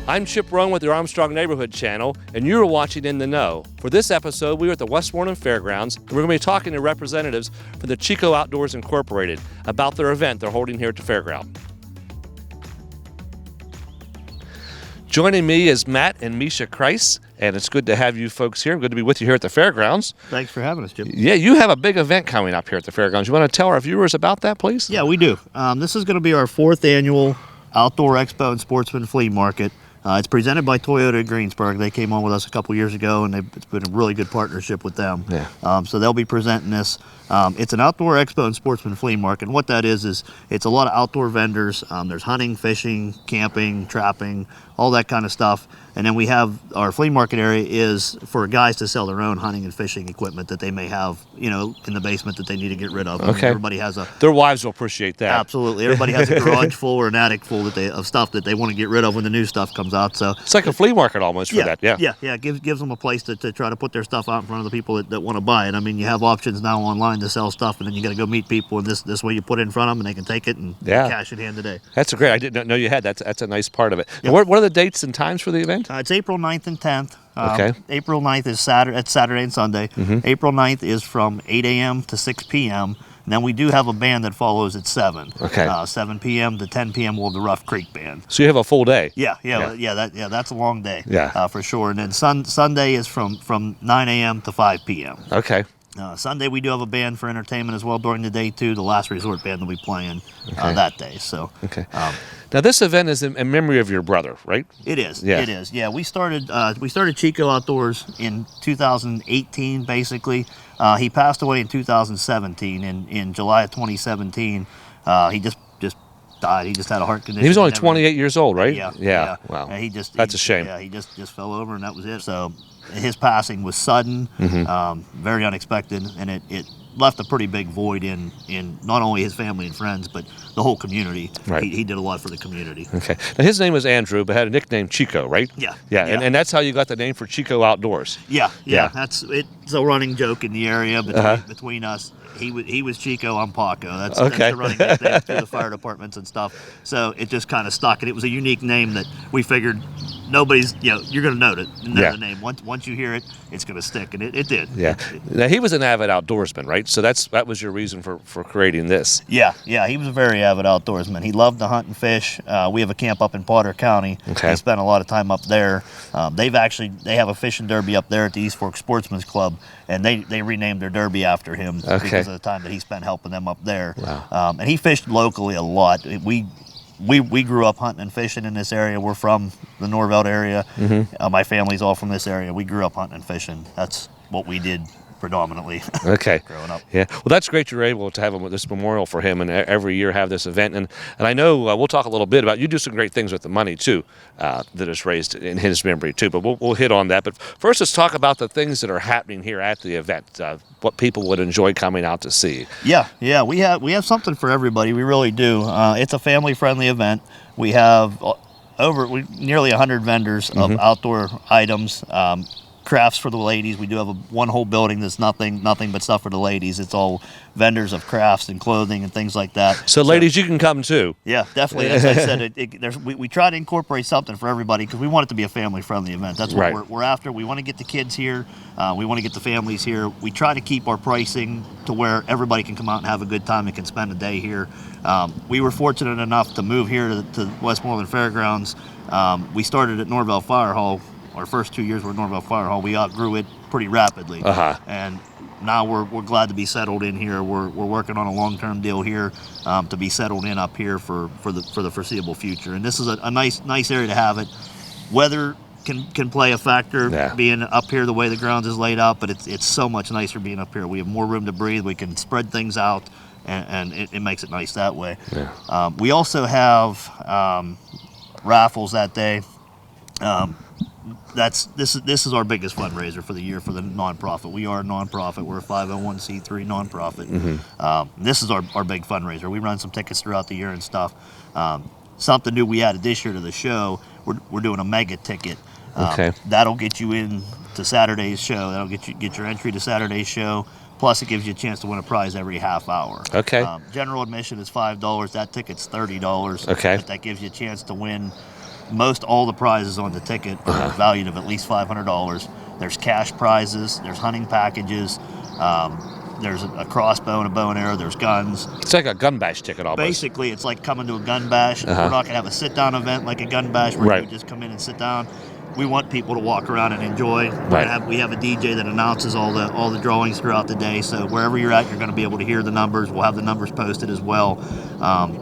I'm Chip Rowan with the Armstrong Neighborhood Channel, and you are watching In the Know. For this episode, we are at the Westmoreland Fairgrounds, and we're going to be talking to representatives from the Chico Outdoors Incorporated about their event they're holding here at the fairground. Joining me is Matt and Mischa Crise, and it's good to have you folks here. Good to be with you here at the fairgrounds. Thanks for having us, Chip. Yeah, you have a big event coming up here at the fairgrounds. You want to tell our viewers about that, please? Yeah, we do. This is going to be our 4th annual Outdoor Expo and Sportsman Flea Market. It's presented by Toyota of Greensburg. They came on with us a couple years ago, and it's been a really good partnership with them. Yeah. So they'll be presenting this. It's an Outdoor Expo and Sportsman Flea Market. And what that is it's a lot of outdoor vendors. There's hunting, fishing, camping, trapping, all that kind of stuff. And then we have our flea market area is for guys to sell their own hunting and fishing equipment that they may have, you know, in the basement that they need to get rid of. Okay. I mean, everybody has Their wives will appreciate that. Absolutely. Everybody has a garage full or an attic full of stuff that they want to get rid of when the new stuff comes out. So it's like a flea market almost for that. Yeah. It gives them a place to try to put their stuff out in front of the people that want to buy it. I mean, you have options now online to sell stuff, and then you got to go meet people, and this way you put it in front of them, and they can take it and cash in hand today. That's great. I didn't know you had that. That's a nice part of it. Yep. What are the dates and times for the event? It's April 9th and 10th. Okay. April 9th is Saturday. It's Saturday and Sunday. Mm-hmm. April 9th is from 8 a.m. to 6 p.m. And then we do have a band that follows at 7. Okay. 7 p.m. to 10 p.m. we'll have the Rough Creek Band. So you have a full day. That's a long day. Yeah. For sure. And then Sunday is from 9 a.m. to 5 p.m. Okay. Sunday we do have a band for entertainment as well during the day too. The Last Resort Band will be playing that day. So. Okay. Now this event is in memory of your brother, right? It is. Yeah. It is. Yeah. We started Chico Outdoors in 2018 basically. He passed away in 2017. In July of 2017, he just died. He just had a heart condition. He was only 28 years old, right? Yeah. Wow. That's a shame. Yeah. He just fell over and that was it. So his passing was sudden, very unexpected, and it left a pretty big void in not only his family and friends, but the whole community. Right. He did a lot for the community. Okay. Now his name was Andrew, but had a nickname Chico, right? Yeah. And that's how you got the name for Chico Outdoors. Yeah. It's a running joke in the area between us. He was Chico, I'm Paco. That's the running nickname through the fire departments and stuff. So it just kind of stuck, and it was a unique name that we figured nobody's, you're going to know the name. Once you hear it, it's going to stick, and it did. Yeah. Now he was an avid outdoorsman, right? So that was your reason for creating this. Yeah. He was a very avid outdoorsman. He loved to hunt and fish. We have a camp up in Potter County. Okay. He spent a lot of time up there. They have a fishing derby up there at the East Fork Sportsman's Club, and they renamed their derby after him because of the time that he spent helping them up there. Wow. And he fished locally a lot. We grew up hunting and fishing in this area. We're from the Norvelt area. Mm-hmm. My family's all from this area. We grew up hunting and fishing. That's what we did predominantly. Okay. Growing up. Yeah. Well, that's great you're able to have this memorial for him, and every year have this event. And I know we'll talk a little bit about, you do some great things with the money too that is raised in his memory too, but we'll hit on that. But first, let's talk about the things that are happening here at the event, what people would enjoy coming out to see. Yeah. We have something for everybody. We really do. It's a family-friendly event. We have nearly 100 vendors of outdoor items, crafts for the ladies. We do have one whole building that's nothing but stuff for the ladies. It's all vendors of crafts and clothing and things like that. So ladies, you can come too. Yeah, definitely. As I said, we try to incorporate something for everybody because we want it to be a family-friendly event. That's what we're after. We want to get the kids here. We want to get the families here. We try to keep our pricing to where everybody can come out and have a good time and can spend a day here. We were fortunate enough to move here to Westmoreland Fairgrounds. We started at Norvelt Fire Hall. Our first 2 years were at Norvelt Fire Hall. We outgrew it pretty rapidly, and now we're glad to be settled in here. We're working on a long-term deal here to be settled in up here for the foreseeable future. And this is a nice area to have it. Weather can play a factor being up here the way the grounds is laid out, but it's so much nicer being up here. We have more room to breathe. We can spread things out, and it makes it nice that way. Yeah. We also have raffles that day. This is our biggest fundraiser for the year for the nonprofit. We are a nonprofit. We're a 501c3 nonprofit. Mm-hmm. This is our big fundraiser. We run some tickets throughout the year and stuff. Something new we added this year to the show. We're doing a mega ticket. That'll get you in to Saturday's show. That'll get your entry to Saturday's show. Plus, it gives you a chance to win a prize every half hour. Okay. General admission is $5. That ticket's $30. Okay. But that gives you a chance to win most all the prizes on the ticket are valued of at least $500. There's cash prizes, there's hunting packages, there's a crossbow and a bow and arrow, there's guns. It's like a gun bash ticket almost. Basically, it's like coming to a gun bash. We're not going to have a sit-down event like a gun bash where you would just come in and sit down. We want people to walk around and enjoy. We have a DJ that announces all the drawings throughout the day. So wherever you're at, you're going to be able to hear the numbers. We'll have the numbers posted as well.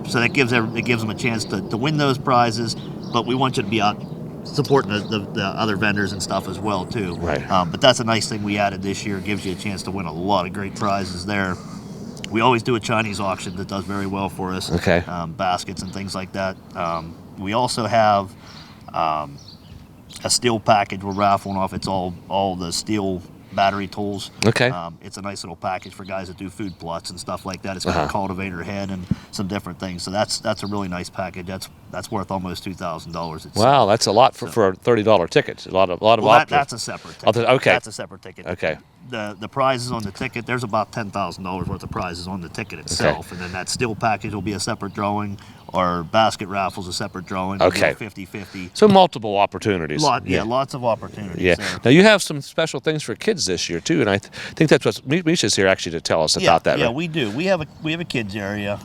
So that gives them a chance to win those prizes. But we want you to be out supporting the other vendors and stuff as well too. Right. But that's a nice thing we added this year. It gives you a chance to win a lot of great prizes there. We always do a Chinese auction that does very well for us. Okay. Baskets and things like that. We also have a steel package we're raffling off. It's all the steel battery tools. Okay. It's a nice little package for guys that do food plots and stuff like that. It's got a cultivator head and some different things. So that's a really nice package. That's worth almost $2,000. Wow, that's a lot for a $30 ticket. A lot of that's a separate ticket. Okay. That's a separate ticket. Okay. The prizes on the ticket, there's about $10,000 worth of prizes on the ticket itself. And then that steel package will be a separate drawing. Our basket raffle's a separate drawing. Okay. 50-50. So multiple opportunities. Lots of opportunities. Yeah. There. Now you have some special things for kids this year too, and I think that's what Mischa's here actually to tell us about that. Yeah, right? we do. We have a kids area.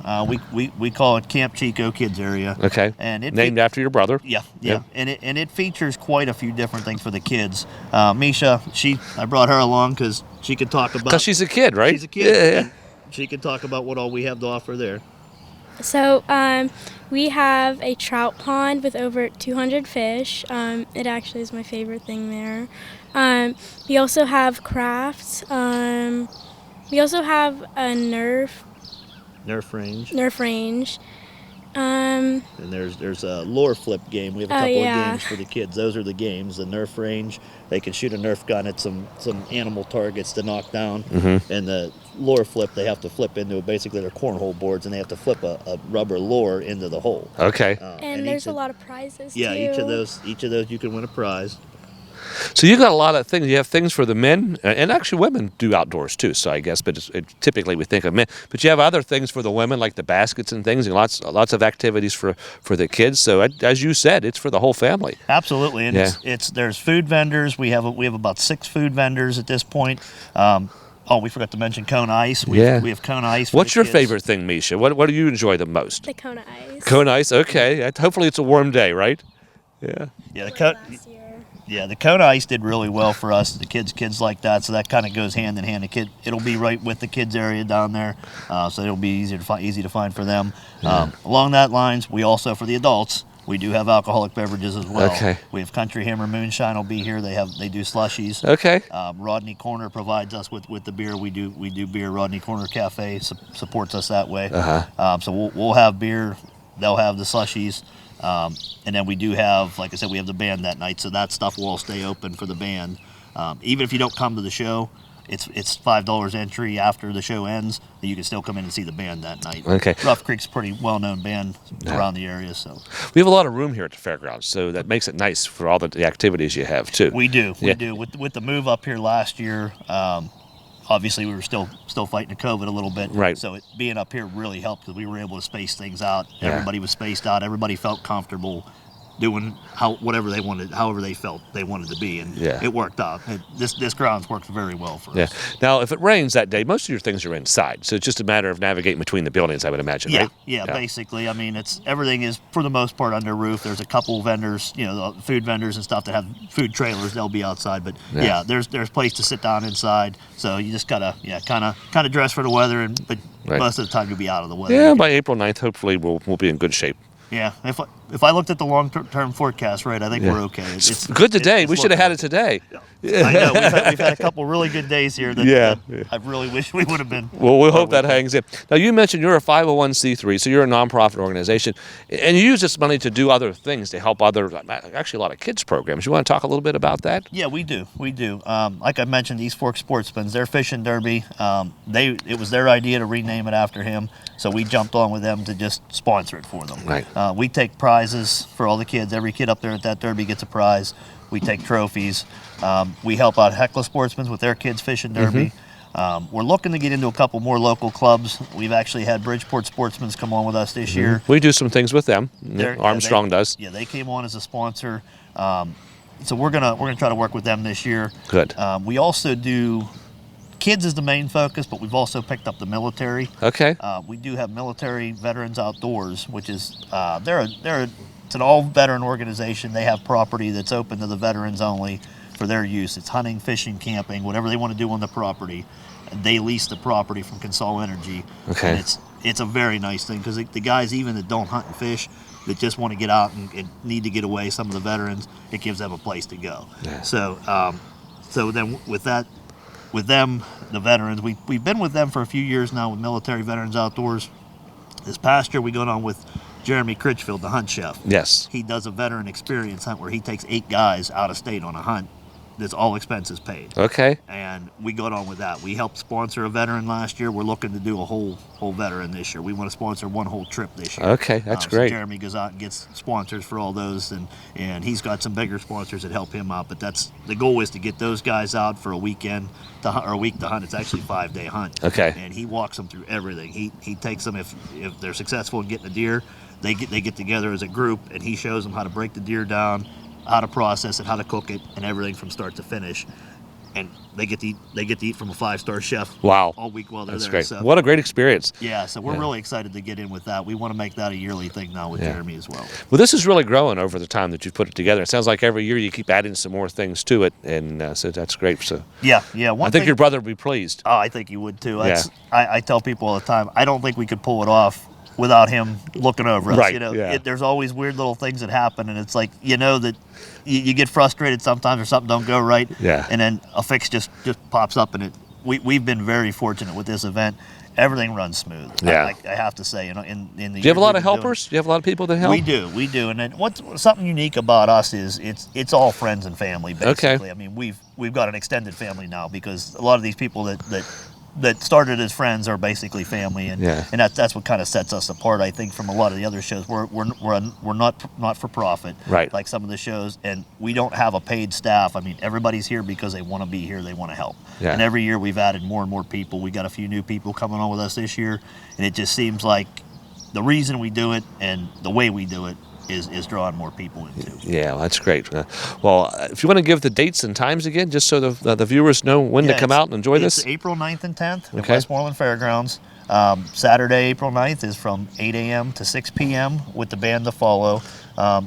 We call it Camp Chico Kids Area. Okay. And it named after your brother. Yeah. And it features quite a few different things for the kids. Mischa, I brought her along because she could talk about. Because she's a kid, right? She's a kid. Yeah. She could talk about what all we have to offer there. So we have a trout pond with over 200 fish. It actually is my favorite thing there. We also have crafts. We also have a Nerf range. And there's a lure flip game. We have a couple of games for the kids. Those are the games. The Nerf range, they can shoot a Nerf gun at some animal targets to knock down. Mm-hmm. And the lure flip, they have to flip into basically they're cornhole boards, and they have to flip a rubber lure into the hole. Okay. And there's a lot of prizes too. Each of those you can win a prize. So you got a lot of things. You have things for the men, and actually women do outdoors too. So I guess, but typically we think of men. But you have other things for the women, like the baskets and things, and lots of activities for the kids. So as you said, it's for the whole family. Absolutely, and there's food vendors. We have about 6 food vendors at this point. We forgot to mention Cone Ice. We have Cone Ice. What's your favorite thing, Mischa? What do you enjoy the most? The Cone Ice. Cone Ice. Okay. Hopefully it's a warm day, right? Yeah. Yeah, the Cone Ice did really well for us. The kids like that, so that kind of goes hand in hand. It'll be right with the kids area down there, so it'll be easy to find for them. Along that lines, we also for the adults we do have alcoholic beverages as well. Okay. We have Country Hammer Moonshine will be here. They do slushies. Okay. Rodney Corner provides us with the beer. We do beer. Rodney Corner Cafe supports us that way. So we'll have beer. They'll have the slushies. And then we do have, like I said, we have the band that night, so that stuff will all stay open for the band. Even if you don't come to the show, it's $5 entry after the show ends. You can still come in and see the band that night. Okay. Rough Creek's a pretty well-known band around the area, so we have a lot of room here at the fairgrounds, so that makes it nice for all the activities you have too. We do. With the move up here last year. Obviously, we were still fighting the COVID a little bit. Right. So being up here really helped because we were able to space things out. Everybody was spaced out. Everybody felt comfortable doing however they felt they wanted to be, and it worked out. This grounds worked very well for us. Now, if it rains that day, most of your things are inside, so it's just a matter of navigating between the buildings, I would imagine, right? Yeah, basically. I mean, everything is for the most part under roof. There's a couple vendors, food vendors and stuff that have food trailers. They'll be outside, but there's place to sit down inside. So you just gotta kind of dress for the weather, but most of the time you'll be out of the weather. Yeah, by April 9th, hopefully we'll be in good shape. Yeah, if I looked at the long-term forecast, right, I think we're okay. It's good today. We should have had it today. I know. We've had a couple really good days here that I really wish we would have been. Well, we hope that hangs in. Now, you mentioned you're a 501c3, so you're a nonprofit organization, and you use this money to do other things to help actually a lot of kids programs. You want to talk a little bit about that? Yeah, we do. Like I mentioned, East Fork Sportsman's, their fishing derby, it was their idea to rename it after him, so we jumped on with them to just sponsor it for them. Right. We take prizes for all the kids. Every kid up there at that derby gets a prize. We take trophies. We help out Heckler Sportsman's with their kids fishing derby. We're looking to get into a couple more local clubs. We've actually had Bridgeport Sportsman's come on with us this year. We do some things with them. Armstrong does. Yeah, they came on as a sponsor. So we're gonna try to work with them this year. Good. We also do kids is the main focus, but we've also picked up the military. Okay. We do have Military Veterans Outdoors, which is it's an all veteran organization. They have property that's open to the veterans only for their use. It's hunting, fishing, camping, whatever they want to do on the property. They lease the property from Consol Energy. Okay. And it's a very nice thing because the guys even that don't hunt and fish, that just want to get out and need to get away, some of the veterans, it gives them a place to go. Yeah. So then with them, the veterans, we've been with them for a few years now with Military Veterans Outdoors. This past year we got on with Jeremy Critchfield, the hunt chef. Yes. He does a veteran experience hunt where he takes 8 guys out of state on a hunt that's all expenses paid. Okay. And we got on with that. We helped sponsor a veteran last year. We're looking to do a whole veteran this year. We want to sponsor one whole trip this year. Okay, that's great. So Jeremy goes out and gets sponsors for all those, and he's got some bigger sponsors that help him out. But that's the goal, is to get those guys out for a weekend to hunt, or a week to hunt. It's actually a 5-day hunt. Okay. And he walks them through everything. He takes them, if they're successful in getting a deer, they get together as a group, and he shows them how to break the deer down, how to process it, how to cook it, and everything from start to finish. And they get to eat from a 5-star chef. Wow. All week while they're That's there. great. So, What a great experience. yeah, so we're really excited to get in with that. We want to make that a yearly thing now with Jeremy as well. Well, this is really growing over the time that you've put it together. It sounds like every year you keep adding some more things to it, and so that's great. So Yeah. I think your brother would be pleased. Oh, I think you would too. Yeah. I tell people all the time, I don't think we could pull it off without him looking over us. Right, You know, yeah. there's always weird little things that happen, and it's like, that you get frustrated sometimes, or something don't go right. Yeah. And then a fix just pops up, and we've been very fortunate with this event. Everything runs smooth. Yeah. I have to say, in the Do you have a lot of helpers? Do you have a lot of people that help? We do, and then what's something unique about us is it's all friends and family, basically. Okay. I mean, we've got an extended family now, because a lot of these people that started as friends are basically family, and that's what kind of sets us apart, I think, from a lot of the other shows. We're not for profit, right, like some of the shows, and we don't have a paid staff. I mean, everybody's here because they want to be here, they want to help. Yeah. And every year we've added more and more people. We got a few new people coming on with us this year, and it just seems like the reason we do it and the way we do it is drawing more people into. Yeah, well, that's great. Well, if you want to give the dates and times again, just so the viewers know when to come out and enjoy this. It's April 9th and 10th at Okay. Westmoreland Fairgrounds. Saturday, April 9th is from 8 a.m. to 6 p.m. with the band to follow.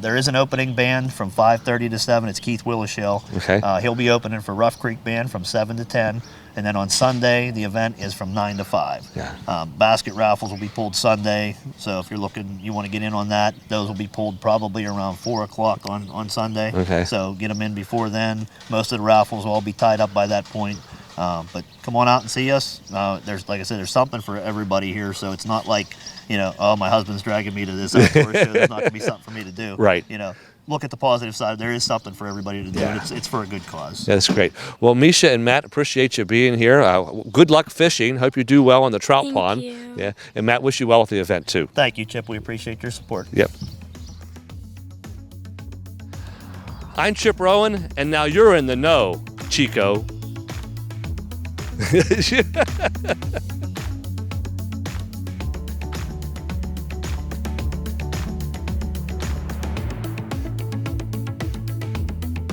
There is an opening band from 5:30 to 7. It's Keith Willishell. Okay. He'll be opening for Rough Creek Band from 7 to 10. And then on Sunday, the event is from 9 to 5. Yeah. Basket raffles will be pulled Sunday. So if you want to get in on that, those will be pulled probably around 4 o'clock on Sunday. Okay. So get them in before then. Most of the raffles will all be tied up by that point. But come on out and see us. There's, like I said, there's something for everybody here. So it's not like, oh, my husband's dragging me to this outdoor show. There's not going to be something for me to do. Right. Look at the positive side. There is something for everybody to do. Yeah. And it's for a good cause. Yeah, that's great. Well, Mischa and Matt, appreciate you being here. Good luck fishing. Hope you do well on the trout Thank pond. you. Yeah, and Matt, wish you well with the event too. Thank you, Chip. We appreciate your support. Yep. I'm Chip Rowan, and now you're in the know, Chico.